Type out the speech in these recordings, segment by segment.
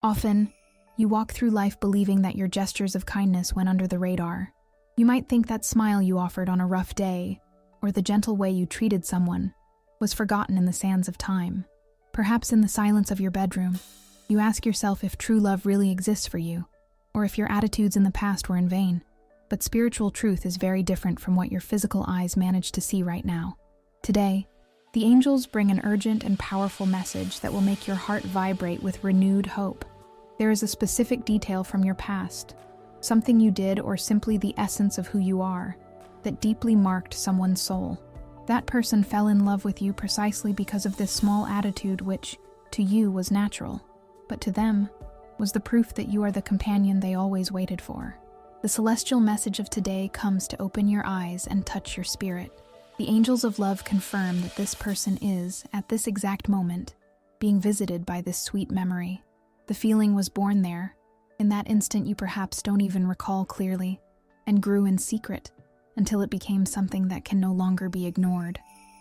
Often, you walk through life believing that your gestures of kindness went under the radar. You might think that smile you offered on a rough day, or the gentle way you treated someone, was forgotten in the sands of time. Perhaps in the silence of your bedroom, you ask yourself if true love really exists for you, or if your attitudes in the past were in vain. But spiritual truth is very different from what your physical eyes manage to see right now. Today, the angels bring an urgent and powerful message that will make your heart vibrate with renewed hope. There is a specific detail from your past, something you did or simply the essence of who you are, that deeply marked someone's soul. That person fell in love with you precisely because of this small attitude which, to you, was natural, but to them, was the proof that you are the companion they always waited for. The celestial message of today comes to open your eyes and touch your spirit. The angels of love confirm that this person is, at this exact moment, being visited by this sweet memory. The feeling was born there. In that instant you perhaps don't even recall clearly, and grew in secret, until it became something that can no longer be ignored.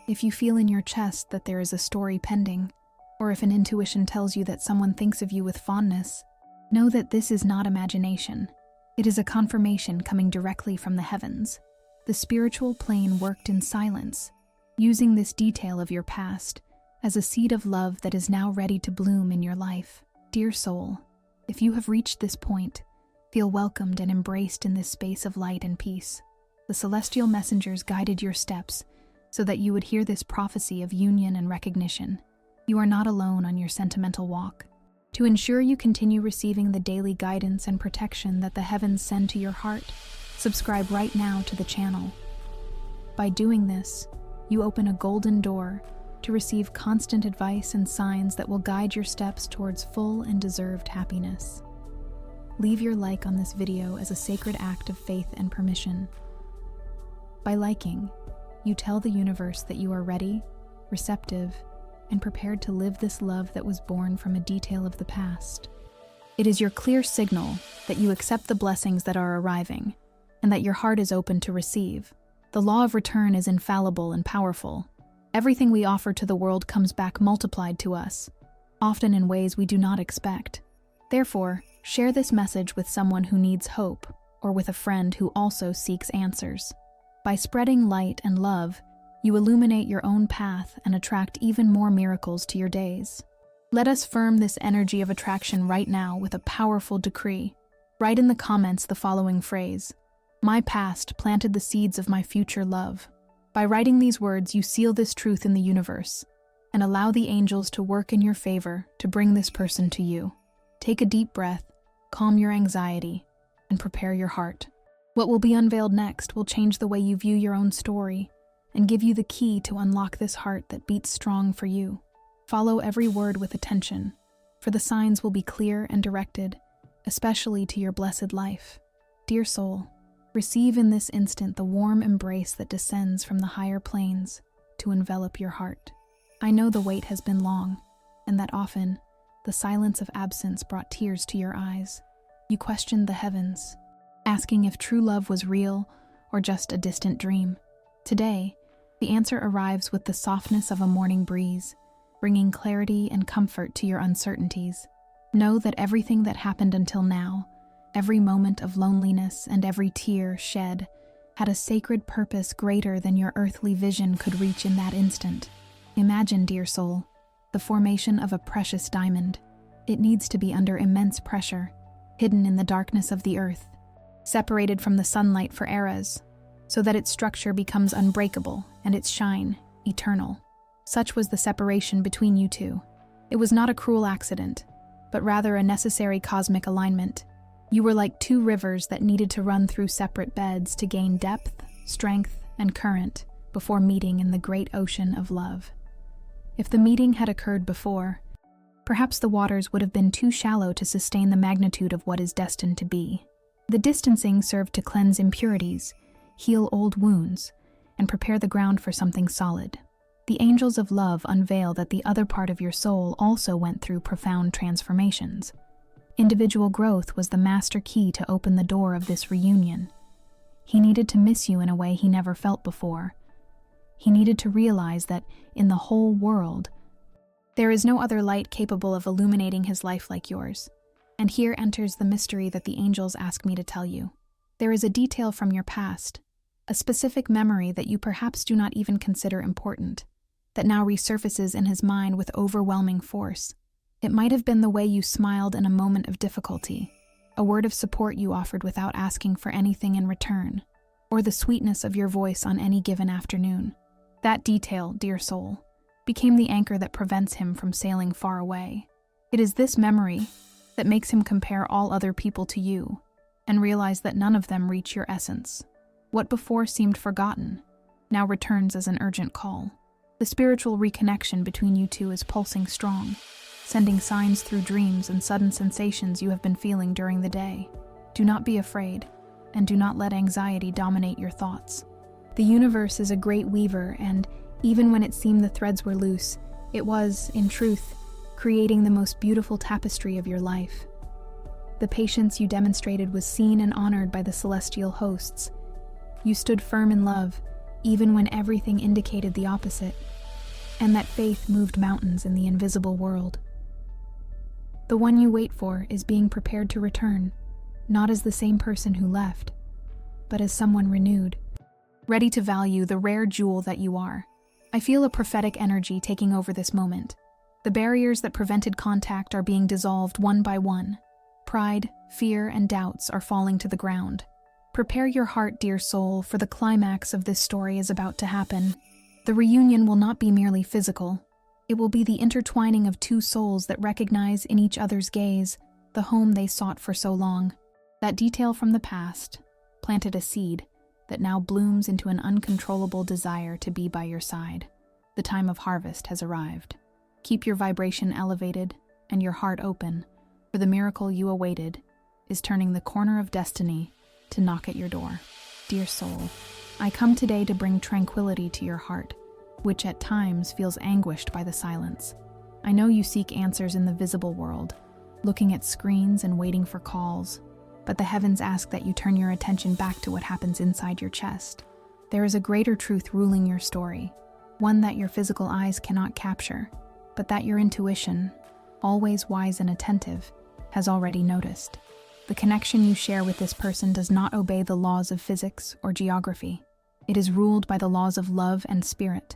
If you feel in your chest that there is a story pending, or if an intuition tells you that someone thinks of you with fondness, know that this is not imagination. It is a confirmation coming directly from the heavens. The spiritual plane worked in silence, using this detail of your past as a seed of love that is now ready to bloom in your life. Dear soul, if you have reached this point, feel welcomed and embraced in this space of light and peace. The celestial messengers guided your steps so that you would hear this prophecy of union and recognition. You are not alone on your sentimental walk. To ensure you continue receiving the daily guidance and protection that the heavens send to your heart, subscribe right now to the channel. By doing this, you open a golden door to receive constant advice and signs that will guide your steps towards full and deserved happiness. Leave your like on this video as a sacred act of faith and permission. By liking, you tell the universe that you are ready, receptive, and prepared to live this love that was born from a detail of the past. It is your clear signal that you accept the blessings that are arriving, and that your heart is open to receive. The law of return is infallible and powerful. Everything we offer to the world comes back multiplied to us, often in ways we do not expect. Therefore, share this message with someone who needs hope, or with a friend who also seeks answers. By spreading light and love, you illuminate your own path and attract even more miracles to your days. Let us firm this energy of attraction right now with a powerful decree. Write in the comments the following phrase: "My past planted the seeds of my future love." By writing these words, you seal this truth in the universe and allow the angels to work in your favor to bring this person to you. Take a deep breath, calm your anxiety, and prepare your heart. What will be unveiled next will change the way you view your own story and give you the key to unlock this heart that beats strong for you. Follow every word with attention, for the signs will be clear and directed, especially to your blessed life. Dear soul, receive in this instant the warm embrace that descends from the higher planes to envelop your heart. I know the wait has been long, and that often the silence of absence brought tears to your eyes. You questioned the heavens, asking if true love was real or just a distant dream. Today, the answer arrives with the softness of a morning breeze, bringing clarity and comfort to your uncertainties. Know that everything that happened until now, every moment of loneliness and every tear shed, had a sacred purpose greater than your earthly vision could reach in that instant. Imagine, dear soul, the formation of a precious diamond. It needs to be under immense pressure, hidden in the darkness of the earth, separated from the sunlight for eras, so that its structure becomes unbreakable and its shine eternal. Such was the separation between you two. It was not a cruel accident, but rather a necessary cosmic alignment. You were like two rivers that needed to run through separate beds to gain depth, strength, and current before meeting in the great ocean of love. If the meeting had occurred before, perhaps the waters would have been too shallow to sustain the magnitude of what is destined to be. The distancing served to cleanse impurities, heal old wounds, and prepare the ground for something solid. The angels of love unveil that the other part of your soul also went through profound transformations. Individual growth was the master key to open the door of this reunion. He needed to miss you in a way he never felt before. He needed to realize that in the whole world, there is no other light capable of illuminating his life like yours. And here enters the mystery that the angels ask me to tell you. There is a detail from your past, a specific memory that you perhaps do not even consider important, that now resurfaces in his mind with overwhelming force. It might have been the way you smiled in a moment of difficulty, a word of support you offered without asking for anything in return, or the sweetness of your voice on any given afternoon. That detail, dear soul, became the anchor that prevents him from sailing far away. It is this memory that makes him compare all other people to you and realize that none of them reach your essence. What before seemed forgotten now returns as an urgent call. The spiritual reconnection between you two is pulsing strong, sending signs through dreams and sudden sensations you have been feeling during the day. Do not be afraid, and do not let anxiety dominate your thoughts. The universe is a great weaver, and even when it seemed the threads were loose, it was, in truth, creating the most beautiful tapestry of your life. The patience you demonstrated was seen and honored by the celestial hosts. You stood firm in love, even when everything indicated the opposite, and that faith moved mountains in the invisible world. The one you wait for is being prepared to return, not as the same person who left, but as someone renewed, ready to value the rare jewel that you are. I feel a prophetic energy taking over this moment. The barriers that prevented contact are being dissolved one by one. Pride, fear, and doubts are falling to the ground. Prepare your heart, dear soul, for the climax of this story is about to happen. The reunion will not be merely physical. It will be the intertwining of two souls that recognize in each other's gaze the home they sought for so long. That detail from the past planted a seed that now blooms into an uncontrollable desire to be by your side. The time of harvest has arrived. Keep your vibration elevated and your heart open, for the miracle you awaited is turning the corner of destiny to knock at your door. Dear soul, I come today to bring tranquility to your heart, which at times feels anguished by the silence. I know you seek answers in the visible world, looking at screens and waiting for calls, but the heavens ask that you turn your attention back to what happens inside your chest. There is a greater truth ruling your story, one that your physical eyes cannot capture, but that your intuition, always wise and attentive, has already noticed. The connection you share with this person does not obey the laws of physics or geography. It is ruled by the laws of love and spirit.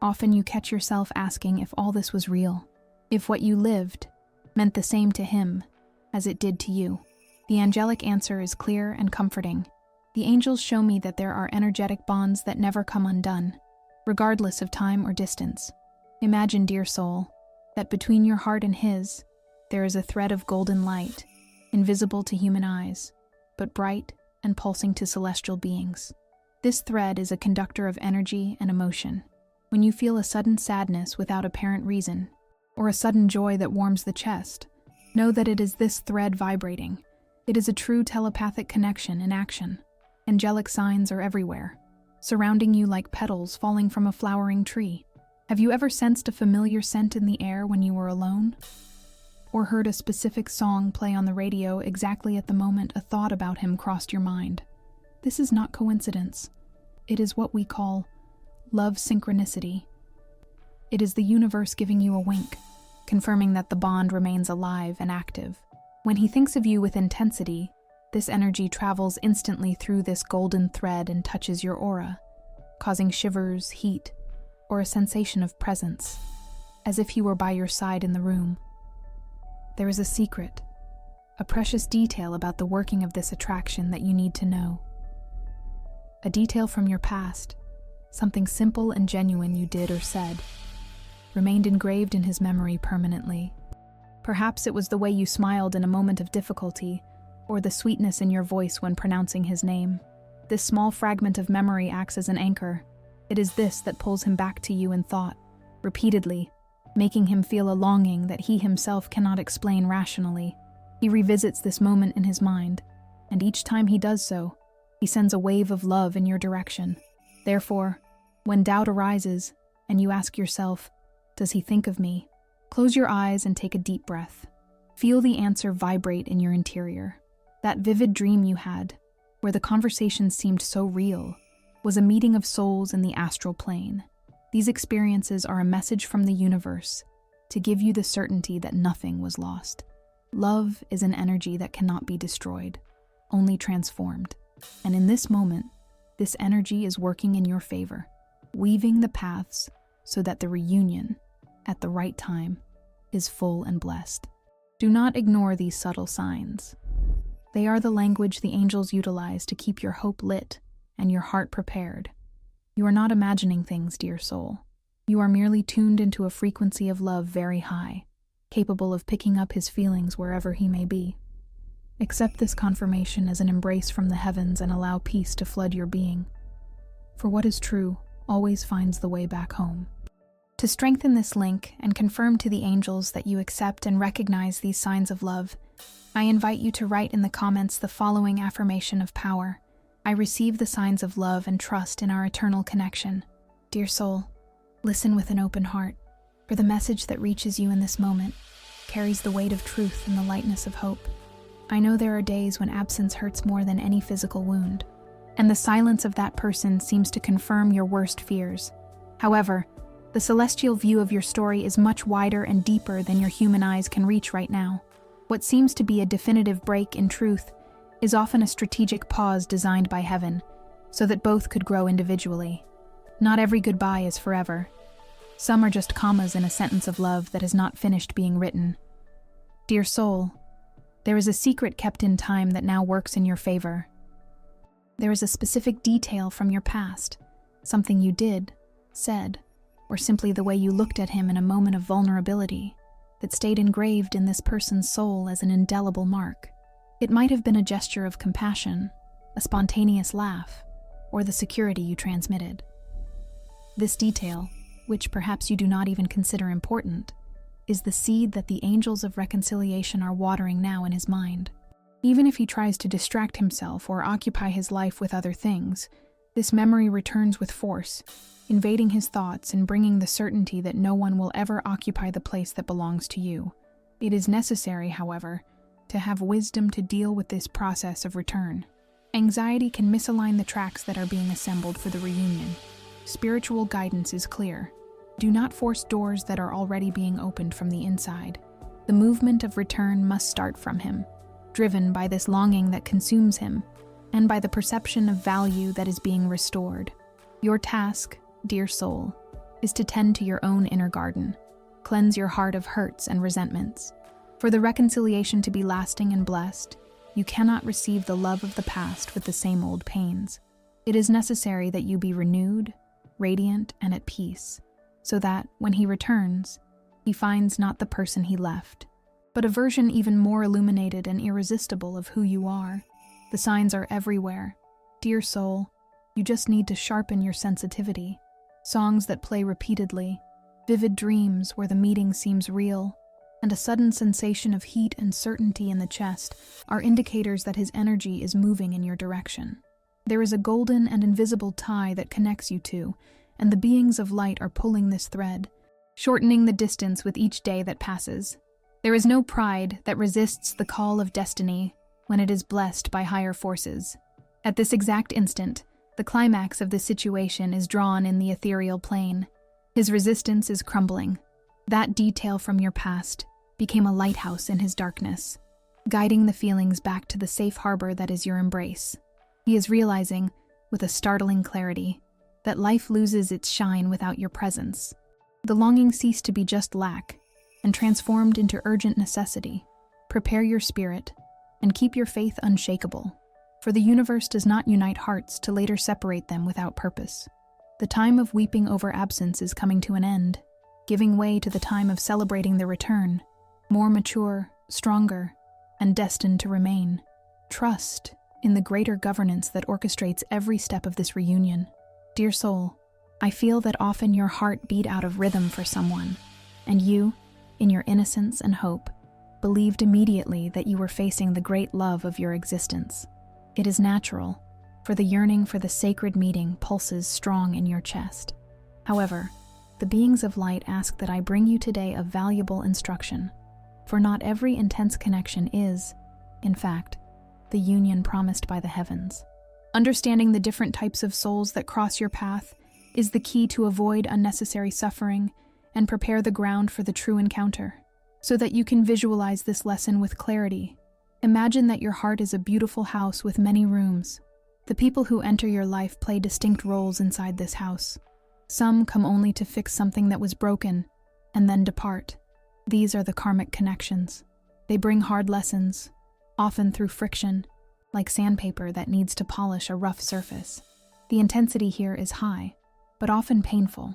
Often you catch yourself asking if all this was real, if what you lived meant the same to him as it did to you. The angelic answer is clear and comforting. The angels show me that there are energetic bonds that never come undone, regardless of time or distance. Imagine, dear soul, that between your heart and his, there is a thread of golden light, invisible to human eyes, but bright and pulsing to celestial beings. This thread is a conductor of energy and emotion. When you feel a sudden sadness without apparent reason, or a sudden joy that warms the chest, know that it is this thread vibrating. It is a true telepathic connection in action. Angelic signs are everywhere, surrounding you like petals falling from a flowering tree. Have you ever sensed a familiar scent in the air when you were alone? Or heard a specific song play on the radio exactly at the moment a thought about him crossed your mind? This is not coincidence. It is what we call love synchronicity. It is the universe giving you a wink, confirming that the bond remains alive and active. When he thinks of you with intensity, this energy travels instantly through this golden thread and touches your aura, causing shivers, heat, or a sensation of presence, as if he were by your side in the room. There is a secret, a precious detail about the working of this attraction that you need to know. A detail from your past, something simple and genuine you did or said, remained engraved in his memory permanently. Perhaps it was the way you smiled in a moment of difficulty, or the sweetness in your voice when pronouncing his name. This small fragment of memory acts as an anchor. It is this that pulls him back to you in thought, repeatedly, making him feel a longing that he himself cannot explain rationally. He revisits this moment in his mind, and each time he does so, he sends a wave of love in your direction. Therefore, when doubt arises, and you ask yourself, "Does he think of me?" close your eyes and take a deep breath. Feel the answer vibrate in your interior. That vivid dream you had, where the conversation seemed so real, was a meeting of souls in the astral plane. These experiences are a message from the universe to give you the certainty that nothing was lost. Love is an energy that cannot be destroyed, only transformed. And in this moment, this energy is working in your favor, weaving the paths so that the reunion, at the right time, is full and blessed. Do not ignore these subtle signs. They are the language the angels utilize to keep your hope lit and your heart prepared. You are not imagining things, dear soul. You are merely tuned into a frequency of love very high, capable of picking up his feelings wherever he may be. Accept this confirmation as an embrace from the heavens and allow peace to flood your being. For what is true always finds the way back home. To strengthen this link and confirm to the angels that you accept and recognize these signs of love, I invite you to write in the comments the following affirmation of power. I receive the signs of love and trust in our eternal connection. Dear soul, listen with an open heart, for the message that reaches you in this moment carries the weight of truth and the lightness of hope. I know there are days when absence hurts more than any physical wound, and the silence of that person seems to confirm your worst fears. However, the celestial view of your story is much wider and deeper than your human eyes can reach right now. What seems to be a definitive break in truth is often a strategic pause designed by heaven, so that both could grow individually. Not every goodbye is forever. Some are just commas in a sentence of love that has not finished being written. Dear soul, there is a secret kept in time that now works in your favor. There is a specific detail from your past, something you did, said, or simply the way you looked at him in a moment of vulnerability, that stayed engraved in this person's soul as an indelible mark. It might have been a gesture of compassion, a spontaneous laugh, or the security you transmitted. This detail, which perhaps you do not even consider important, is the seed that the angels of reconciliation are watering now in his mind. Even if he tries to distract himself or occupy his life with other things, this memory returns with force, invading his thoughts and bringing the certainty that no one will ever occupy the place that belongs to you. It is necessary, however, to have wisdom to deal with this process of return. Anxiety can misalign the tracks that are being assembled for the reunion. Spiritual guidance is clear. Do not force doors that are already being opened from the inside. The movement of return must start from him, driven by this longing that consumes him, and by the perception of value that is being restored. Your task, dear soul, is to tend to your own inner garden, cleanse your heart of hurts and resentments. For the reconciliation to be lasting and blessed, you cannot receive the love of the past with the same old pains. It is necessary that you be renewed, radiant, and at peace, so that, when he returns, he finds not the person he left, but a version even more illuminated and irresistible of who you are. The signs are everywhere. Dear soul, you just need to sharpen your sensitivity. Songs that play repeatedly, vivid dreams where the meeting seems real, and a sudden sensation of heat and certainty in the chest are indicators that his energy is moving in your direction. There is a golden and invisible tie that connects you two, and the beings of light are pulling this thread, shortening the distance with each day that passes. There is no pride that resists the call of destiny when it is blessed by higher forces. At this exact instant, the climax of this situation is drawn in the ethereal plane. His resistance is crumbling. That detail from your past became a lighthouse in his darkness, guiding the feelings back to the safe harbor that is your embrace. He is realizing, with a startling clarity, that life loses its shine without your presence. The longing ceased to be just lack and transformed into urgent necessity. Prepare your spirit and keep your faith unshakable, for the universe does not unite hearts to later separate them without purpose. The time of weeping over absence is coming to an end, giving way to the time of celebrating the return, more mature, stronger, and destined to remain. Trust in the greater governance that orchestrates every step of this reunion. Dear soul, I feel that often your heart beat out of rhythm for someone, and you, in your innocence and hope, believed immediately that you were facing the great love of your existence. It is natural, for the yearning for the sacred meeting pulses strong in your chest. However, the beings of light ask that I bring you today a valuable instruction, for not every intense connection is, in fact, the union promised by the heavens. Understanding the different types of souls that cross your path is the key to avoid unnecessary suffering and prepare the ground for the true encounter. so that you can visualize this lesson with clarity. Imagine that your heart is a beautiful house with many rooms. The people who enter your life play distinct roles inside this house. Some come only to fix something that was broken, and then depart. These are the karmic connections. They bring hard lessons, often through friction, like sandpaper that needs to polish a rough surface. The intensity here is high, but often painful.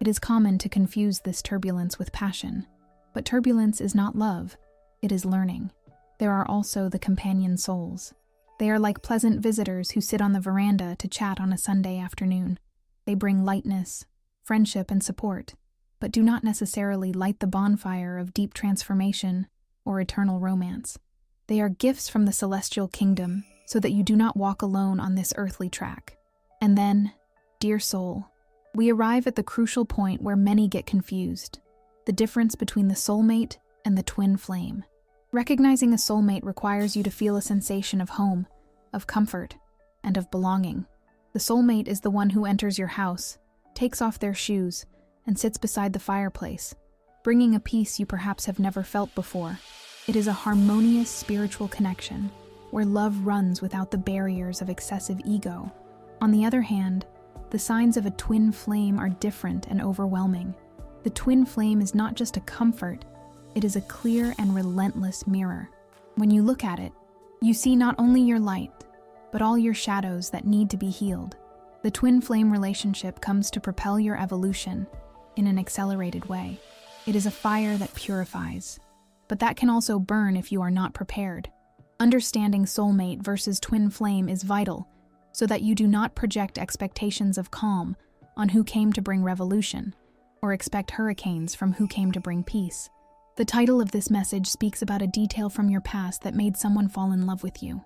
It is common to confuse this turbulence with passion, but turbulence is not love, it is learning. There are also the companion souls. They are like pleasant visitors who sit on the veranda to chat on a Sunday afternoon. They bring lightness, friendship, and support, but do not necessarily light the bonfire of deep transformation or eternal romance. They are gifts from the celestial kingdom, so that you do not walk alone on this earthly track. And then, dear soul, we arrive at the crucial point where many get confused: the difference between the soulmate and the twin flame. Recognizing a soulmate requires you to feel a sensation of home, of comfort, and of belonging. The soulmate is the one who enters your house, takes off their shoes, and sits beside the fireplace, bringing a peace you perhaps have never felt before. It is a harmonious spiritual connection, where love runs without the barriers of excessive ego. On the other hand, the signs of a twin flame are different and overwhelming. The twin flame is not just a comfort, it is a clear and relentless mirror. When you look at it, you see not only your light, but all your shadows that need to be healed. The twin flame relationship comes to propel your evolution in an accelerated way. It is a fire that purifies, but that can also burn if you are not prepared. Understanding soulmate versus twin flame is vital, so that you do not project expectations of calm on who came to bring revolution, or expect hurricanes from who came to bring peace. The title of this message speaks about a detail from your past that made someone fall in love with you.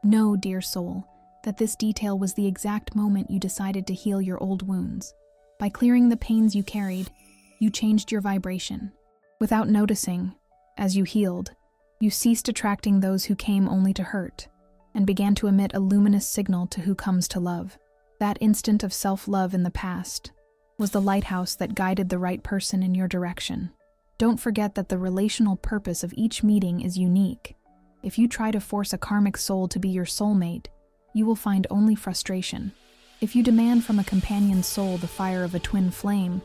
Know, dear soul, that this detail was the exact moment you decided to heal your old wounds. By clearing the pains you carried, you changed your vibration. Without noticing, as you healed, you ceased attracting those who came only to hurt, and began to emit a luminous signal to who comes to love. That instant of self-love in the past was the lighthouse that guided the right person in your direction. Don't forget that the relational purpose of each meeting is unique. If you try to force a karmic soul to be your soulmate, you will find only frustration. If you demand from a companion soul the fire of a twin flame,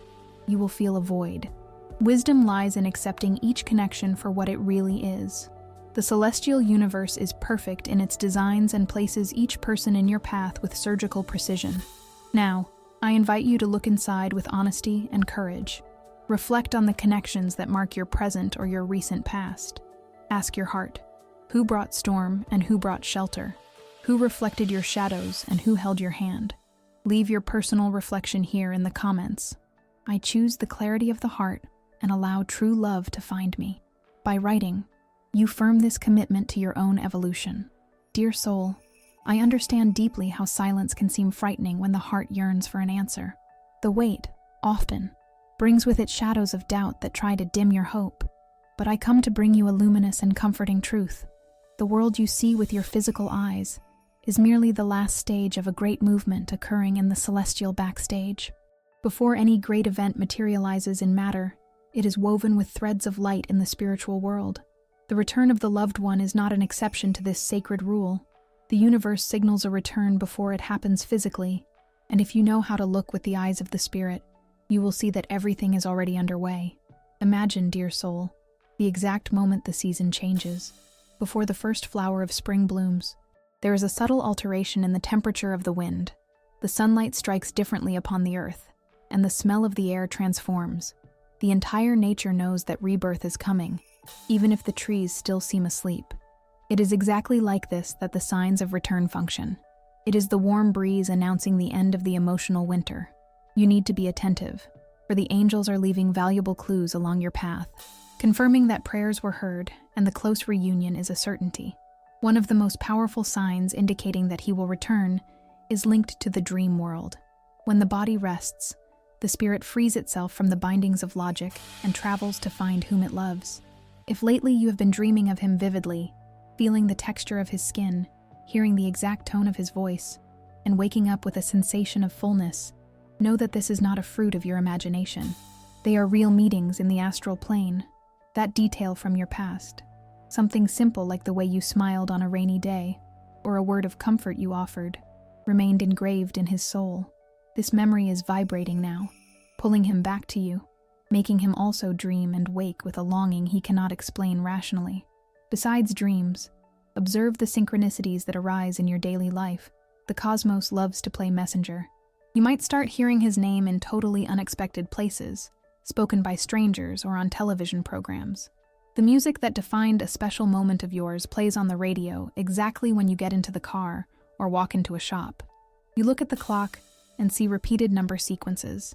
you will feel a void. Wisdom lies in accepting each connection for what it really is. The celestial universe is perfect in its designs and places each person in your path with surgical precision. Now, I invite you to look inside with honesty and courage. Reflect on the connections that mark your present or your recent past. Ask your heart, who brought storm and who brought shelter? Who reflected your shadows and who held your hand? Leave your personal reflection here in the comments. I choose the clarity of the heart and allow true love to find me. By writing, you firm this commitment to your own evolution. Dear soul, I understand deeply how silence can seem frightening when the heart yearns for an answer. The weight, often, brings with it shadows of doubt that try to dim your hope. But I come to bring you a luminous and comforting truth. The world you see with your physical eyes is merely the last stage of a great movement occurring in the celestial backstage. Before any great event materializes in matter, it is woven with threads of light in the spiritual world. The return of the loved one is not an exception to this sacred rule. The universe signals a return before it happens physically, and if you know how to look with the eyes of the spirit, you will see that everything is already underway. Imagine, dear soul, the exact moment the season changes. Before the first flower of spring blooms, there is a subtle alteration in the temperature of the wind. The sunlight strikes differently upon the earth, and the smell of the air transforms. The entire nature knows that rebirth is coming, even if the trees still seem asleep. It is exactly like this that the signs of return function. It is the warm breeze announcing the end of the emotional winter. You need to be attentive, for the angels are leaving valuable clues along your path, confirming that prayers were heard and the close reunion is a certainty. One of the most powerful signs indicating that he will return is linked to the dream world. When the body rests, the spirit frees itself from the bindings of logic and travels to find whom it loves. If lately you have been dreaming of him vividly, feeling the texture of his skin, hearing the exact tone of his voice, and waking up with a sensation of fullness, know that this is not a fruit of your imagination. They are real meetings in the astral plane. That detail from your past, something simple like the way you smiled on a rainy day, or a word of comfort you offered, remained engraved in his soul. This memory is vibrating now, pulling him back to you, making him also dream and wake with a longing he cannot explain rationally. Besides dreams, observe the synchronicities that arise in your daily life. The cosmos loves to play messenger. You might start hearing his name in totally unexpected places, spoken by strangers or on television programs. The music that defined a special moment of yours plays on the radio exactly when you get into the car or walk into a shop. You look at the clock and see repeated number sequences,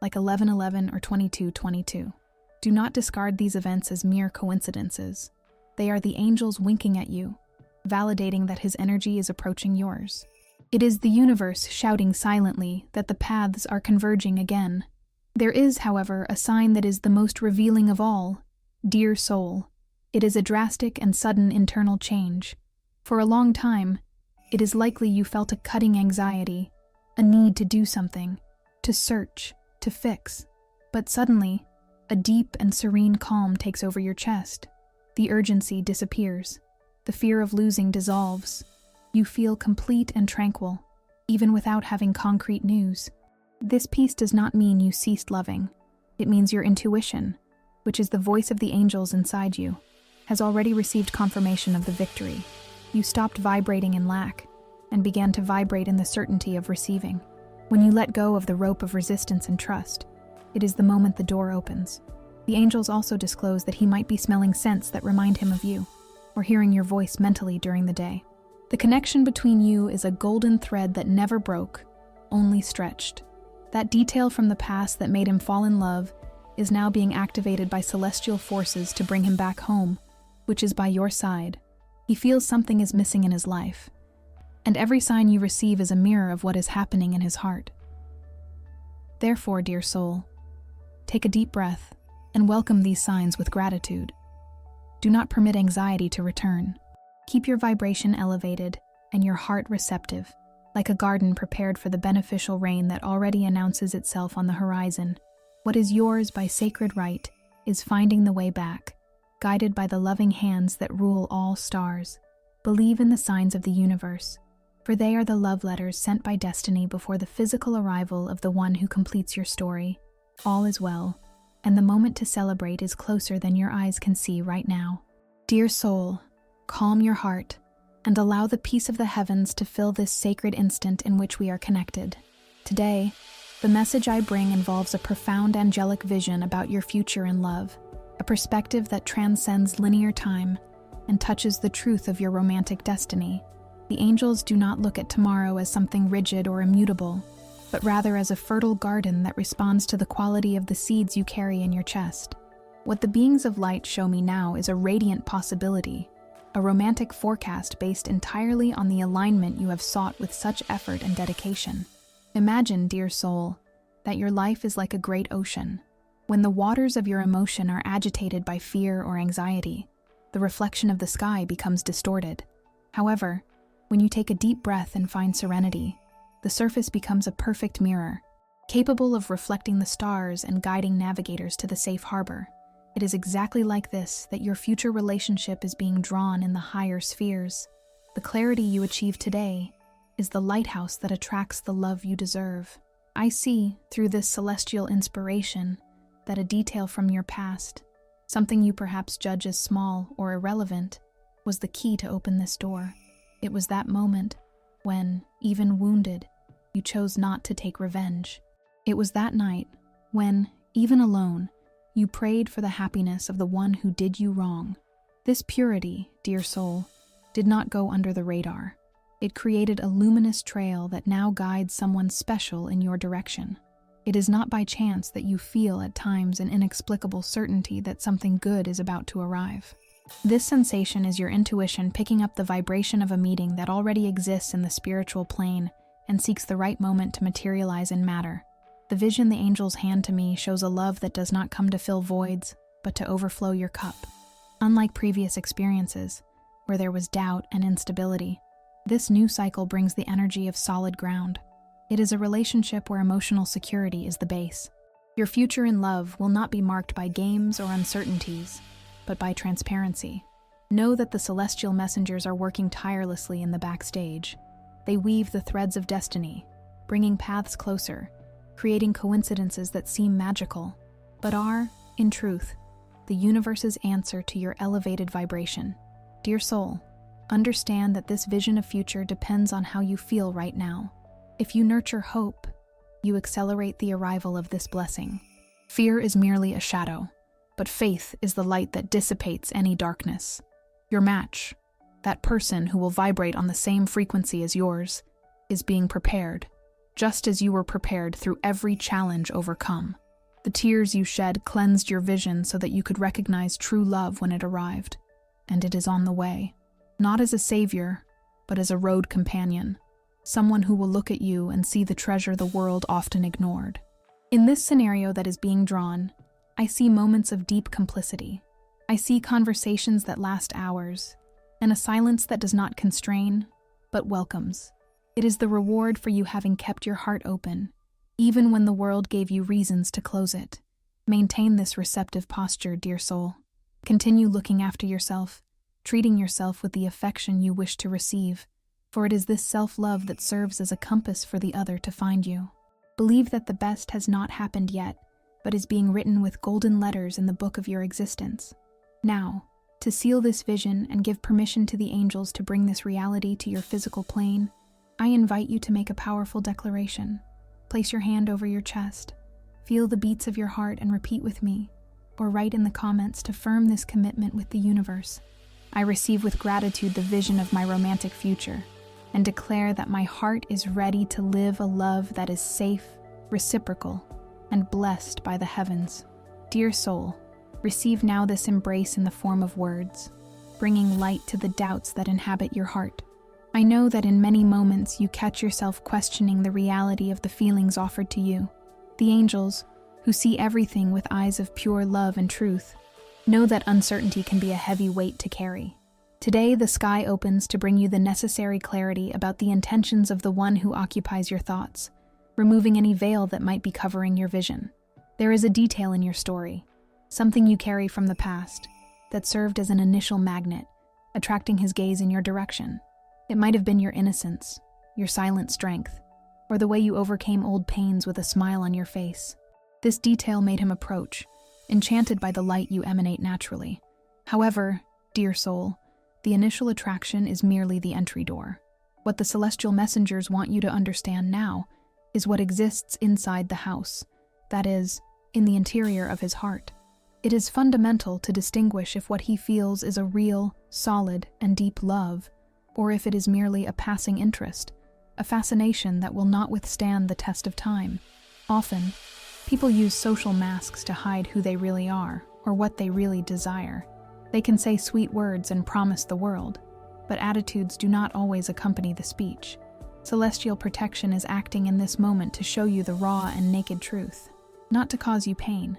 like 1111 or 2222. Do not discard these events as mere coincidences. They are the angels winking at you, validating that his energy is approaching yours. It is the universe shouting silently that the paths are converging again. There is, however, a sign that is the most revealing of all. Dear soul, it is a drastic and sudden internal change. For a long time, it is likely you felt a cutting anxiety, a need to do something, to search, to fix. But suddenly, a deep and serene calm takes over your chest. The urgency disappears. The fear of losing dissolves. You feel complete and tranquil, even without having concrete news. This peace does not mean you ceased loving. It means your intuition, which is the voice of the angels inside you, has already received confirmation of the victory. You stopped vibrating in lack and began to vibrate in the certainty of receiving. When you let go of the rope of resistance and trust, it is the moment the door opens. The angels also disclose that he might be smelling scents that remind him of you, or hearing your voice mentally during the day. The connection between you is a golden thread that never broke, only stretched. That detail from the past that made him fall in love is now being activated by celestial forces to bring him back home, which is by your side. He feels something is missing in his life, and every sign you receive is a mirror of what is happening in his heart. Therefore, dear soul, take a deep breath and welcome these signs with gratitude. Do not permit anxiety to return. Keep your vibration elevated and your heart receptive, like a garden prepared for the beneficial rain that already announces itself on the horizon. What is yours by sacred right is finding the way back, guided by the loving hands that rule all stars. Believe in the signs of the universe, for they are the love letters sent by destiny before the physical arrival of the one who completes your story. All is well, and the moment to celebrate is closer than your eyes can see right now. Dear soul, calm your heart and allow the peace of the heavens to fill this sacred instant in which we are connected. Today, the message I bring involves a profound angelic vision about your future in love, a perspective that transcends linear time and touches the truth of your romantic destiny. The angels do not look at tomorrow as something rigid or immutable, but rather as a fertile garden that responds to the quality of the seeds you carry in your chest. What the beings of light show me now is a radiant possibility, a romantic forecast based entirely on the alignment you have sought with such effort and dedication. Imagine, dear soul, that your life is like a great ocean. When the waters of your emotion are agitated by fear or anxiety, the reflection of the sky becomes distorted. However, when you take a deep breath and find serenity, the surface becomes a perfect mirror, capable of reflecting the stars and guiding navigators to the safe harbor. It is exactly like this that your future relationship is being drawn in the higher spheres. The clarity you achieve today is the lighthouse that attracts the love you deserve. I see, through this celestial inspiration, that a detail from your past, something you perhaps judge as small or irrelevant, was the key to open this door. It was that moment when, even wounded, you chose not to take revenge. It was that night when, even alone, you prayed for the happiness of the one who did you wrong. This purity, dear soul, did not go under the radar. It created a luminous trail that now guides someone special in your direction. It is not by chance that you feel at times an inexplicable certainty that something good is about to arrive. This sensation is your intuition picking up the vibration of a meeting that already exists in the spiritual plane and seeks the right moment to materialize in matter. The vision the angels hand to me shows a love that does not come to fill voids, but to overflow your cup. Unlike previous experiences, where there was doubt and instability, this new cycle brings the energy of solid ground. It is a relationship where emotional security is the base. Your future in love will not be marked by games or uncertainties, but by transparency. Know that the celestial messengers are working tirelessly in the backstage. They weave the threads of destiny, bringing paths closer, creating coincidences that seem magical, but are, in truth, the universe's answer to your elevated vibration. Dear soul, understand that this vision of future depends on how you feel right now. If you nurture hope, you accelerate the arrival of this blessing. Fear is merely a shadow, but faith is the light that dissipates any darkness. Your match, that person who will vibrate on the same frequency as yours, is being prepared, just as you were prepared through every challenge overcome. The tears you shed cleansed your vision so that you could recognize true love when it arrived, and it is on the way, not as a savior, but as a road companion, someone who will look at you and see the treasure the world often ignored. In this scenario that is being drawn, I see moments of deep complicity. I see conversations that last hours, and a silence that does not constrain, but welcomes. It is the reward for you having kept your heart open, even when the world gave you reasons to close it. Maintain this receptive posture, dear soul. Continue looking after yourself, treating yourself with the affection you wish to receive, for it is this self-love that serves as a compass for the other to find you. Believe that the best has not happened yet, but is being written with golden letters in the book of your existence. Now, to seal this vision and give permission to the angels to bring this reality to your physical plane, I invite you to make a powerful declaration. Place your hand over your chest, feel the beats of your heart and repeat with me, or write in the comments to firm this commitment with the universe. I receive with gratitude the vision of my romantic future, and declare that my heart is ready to live a love that is safe, reciprocal, and blessed by the heavens. Dear soul, receive now this embrace in the form of words, bringing light to the doubts that inhabit your heart. I know that in many moments you catch yourself questioning the reality of the feelings offered to you. The angels, who see everything with eyes of pure love and truth, know that uncertainty can be a heavy weight to carry. Today, the sky opens to bring you the necessary clarity about the intentions of the one who occupies your thoughts, removing any veil that might be covering your vision. There is a detail in your story, something you carry from the past, that served as an initial magnet, attracting his gaze in your direction. It might have been your innocence, your silent strength, or the way you overcame old pains with a smile on your face. This detail made him approach, enchanted by the light you emanate naturally. However, dear soul, the initial attraction is merely the entry door. What the celestial messengers want you to understand now is what exists inside the house, that is, in the interior of his heart. It is fundamental to distinguish if what he feels is a real, solid, and deep love, or if it is merely a passing interest, a fascination that will not withstand the test of time. Often, people use social masks to hide who they really are, or what they really desire. They can say sweet words and promise the world, but attitudes do not always accompany the speech. Celestial protection is acting in this moment to show you the raw and naked truth, not to cause you pain,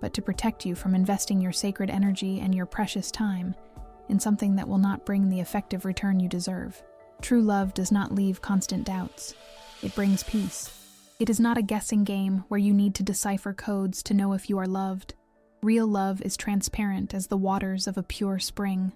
but to protect you from investing your sacred energy and your precious time in something that will not bring the effective return you deserve. True love does not leave constant doubts. It brings peace. It is not a guessing game where you need to decipher codes to know if you are loved. Real love is transparent as the waters of a pure spring.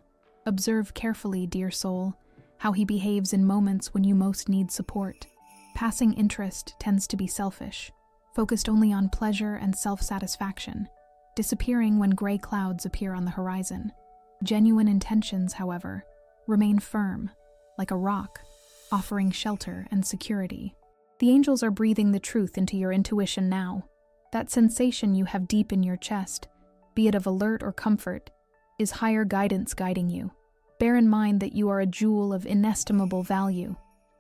Observe carefully, dear soul, how he behaves in moments when you most need support. Passing interest tends to be selfish, focused only on pleasure and self-satisfaction, disappearing when gray clouds appear on the horizon. Genuine intentions, however, remain firm, like a rock, offering shelter and security. The angels are breathing the truth into your intuition now. That sensation you have deep in your chest, be it of alert or comfort, is higher guidance guiding you. Bear in mind that you are a jewel of inestimable value.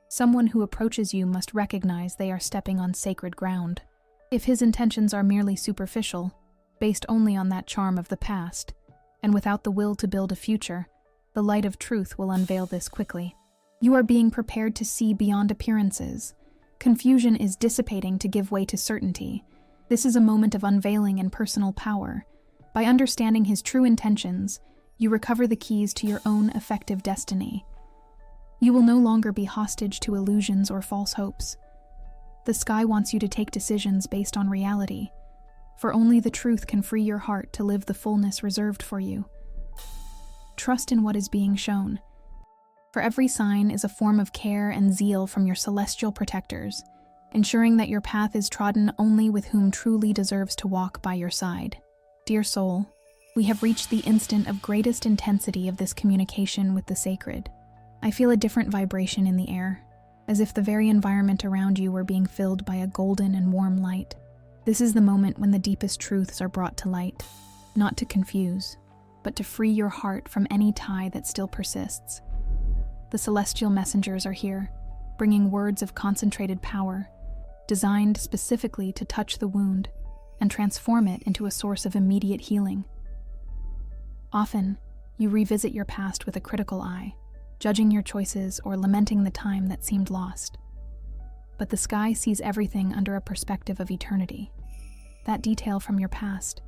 Someone who approaches you must recognize they are stepping on sacred ground. If his intentions are merely superficial, based only on that charm of the past, and without the will to build a future, the light of truth will unveil this quickly. You are being prepared to see beyond appearances. Confusion is dissipating to give way to certainty. This is a moment of unveiling and personal power. By understanding his true intentions, you recover the keys to your own effective destiny. You will no longer be hostage to illusions or false hopes. The sky wants you to take decisions based on reality, for only the truth can free your heart to live the fullness reserved for you. Trust in what is being shown. For every sign is a form of care and zeal from your celestial protectors, ensuring that your path is trodden only with whom truly deserves to walk by your side. Dear soul, we have reached the instant of greatest intensity of this communication with the sacred. I feel a different vibration in the air, as if the very environment around you were being filled by a golden and warm light. This is the moment when the deepest truths are brought to light, not to confuse, but to free your heart from any tie that still persists. The celestial messengers are here, bringing words of concentrated power, designed specifically to touch the wound and transform it into a source of immediate healing. Often, you revisit your past with a critical eye, judging your choices or lamenting the time that seemed lost. But the sky sees everything under a perspective of eternity. That detail from your past,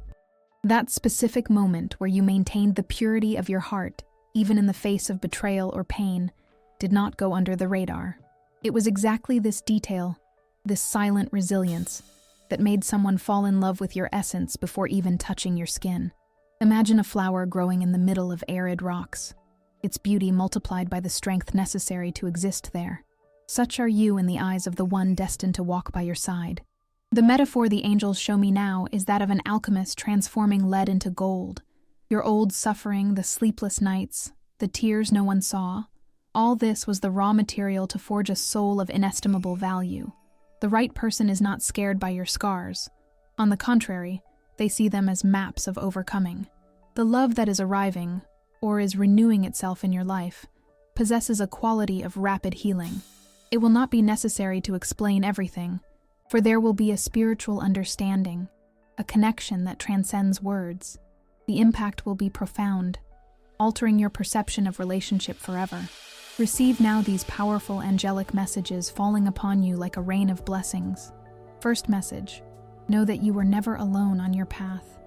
that specific moment where you maintained the purity of your heart, even in the face of betrayal or pain, did not go under the radar. It was exactly this detail, this silent resilience, that made someone fall in love with your essence before even touching your skin. Imagine a flower growing in the middle of arid rocks, its beauty multiplied by the strength necessary to exist there. Such are you in the eyes of the one destined to walk by your side. The metaphor the angels show me now is that of an alchemist transforming lead into gold. Your old suffering, the sleepless nights, the tears no one saw, all this was the raw material to forge a soul of inestimable value. The right person is not scared by your scars. On the contrary, they see them as maps of overcoming. The love that is arriving, or is renewing itself in your life, possesses a quality of rapid healing. It will not be necessary to explain everything, for there will be a spiritual understanding, a connection that transcends words. The impact will be profound, altering your perception of relationship forever. Receive now these powerful angelic messages falling upon you like a rain of blessings. First message: know that you were never alone on your path.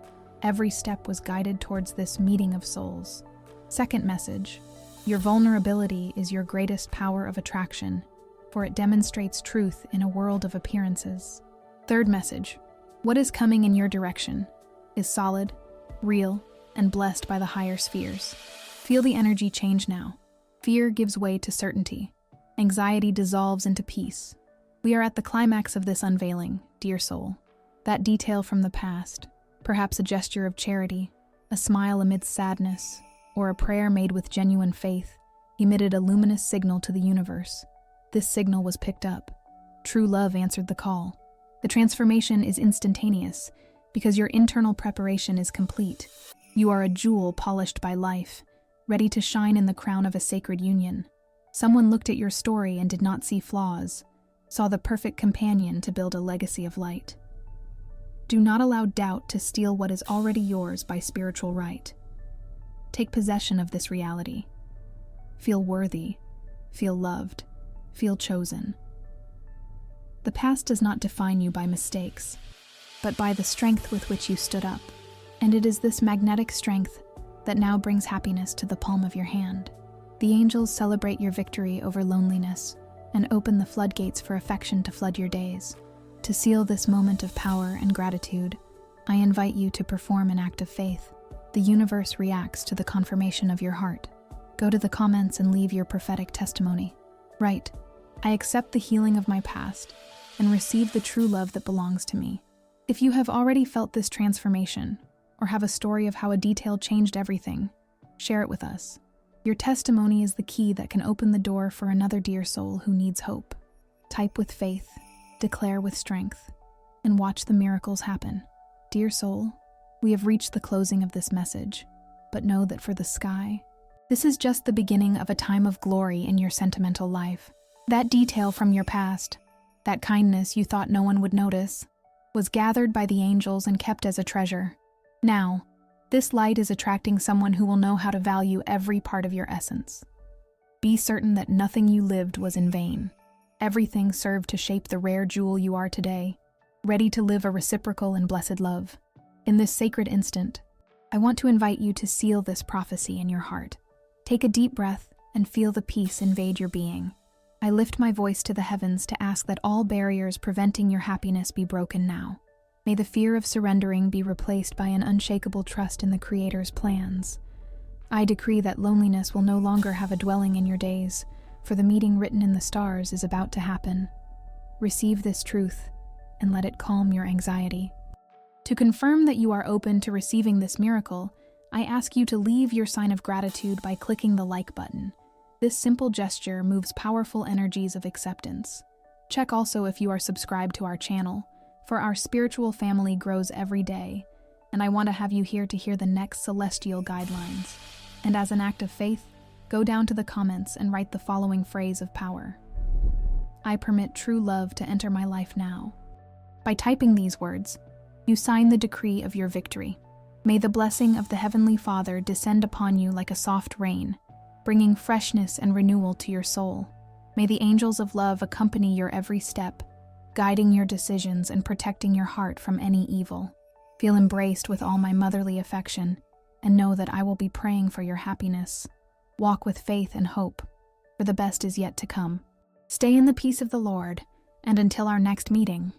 Every step was guided towards this meeting of souls. Second message: your vulnerability is your greatest power of attraction, for it demonstrates truth in a world of appearances. Third message: what is coming in your direction is solid, real, and blessed by the higher spheres. Feel the energy change now. Fear gives way to certainty. Anxiety dissolves into peace. We are at the climax of this unveiling, dear soul. That detail from the past, perhaps a gesture of charity, a smile amidst sadness, or a prayer made with genuine faith, emitted a luminous signal to the universe. This signal was picked up. True love answered the call. The transformation is instantaneous because your internal preparation is complete. You are a jewel polished by life, ready to shine in the crown of a sacred union. Someone looked at your story and did not see flaws, saw the perfect companion to build a legacy of light. Do not allow doubt to steal what is already yours by spiritual right. Take possession of this reality. Feel worthy, feel loved, feel chosen. The past does not define you by mistakes, but by the strength with which you stood up. And it is this magnetic strength that now brings happiness to the palm of your hand. The angels celebrate your victory over loneliness and open the floodgates for affection to flood your days. To seal this moment of power and gratitude, I invite you to perform an act of faith. The universe reacts to the confirmation of your heart. Go to the comments and leave your prophetic testimony. Write, I accept the healing of my past and receive the true love that belongs to me. If you have already felt this transformation, or have a story of how a detail changed everything, share it with us. Your testimony is the key that can open the door for another dear soul who needs hope. Type with faith, declare with strength, and watch the miracles happen. Dear soul, we have reached the closing of this message, but know that for the sky, this is just the beginning of a time of glory in your sentimental life. That detail from your past, that kindness you thought no one would notice, was gathered by the angels and kept as a treasure. Now, this light is attracting someone who will know how to value every part of your essence. Be certain that nothing you lived was in vain. Everything served to shape the rare jewel you are today, ready to live a reciprocal and blessed love. In this sacred instant, I want to invite you to seal this prophecy in your heart. Take a deep breath and feel the peace invade your being. I lift my voice to the heavens to ask that all barriers preventing your happiness be broken now. May the fear of surrendering be replaced by an unshakable trust in the Creator's plans. I decree that loneliness will no longer have a dwelling in your days, for the meeting written in the stars is about to happen. Receive this truth and let it calm your anxiety. To confirm that you are open to receiving this miracle, I ask you to leave your sign of gratitude by clicking the like button. This simple gesture moves powerful energies of acceptance. Check also if you are subscribed to our channel, for our spiritual family grows every day, and I want to have you here to hear the next celestial guidelines. And as an act of faith, go down to the comments and write the following phrase of power. I permit true love to enter my life now. By typing these words, you sign the decree of your victory. May the blessing of the Heavenly Father descend upon you like a soft rain, bringing freshness and renewal to your soul. May the angels of love accompany your every step, guiding your decisions and protecting your heart from any evil. Feel embraced with all my motherly affection, and know that I will be praying for your happiness. Walk with faith and hope, for the best is yet to come. Stay in the peace of the Lord, and until our next meeting,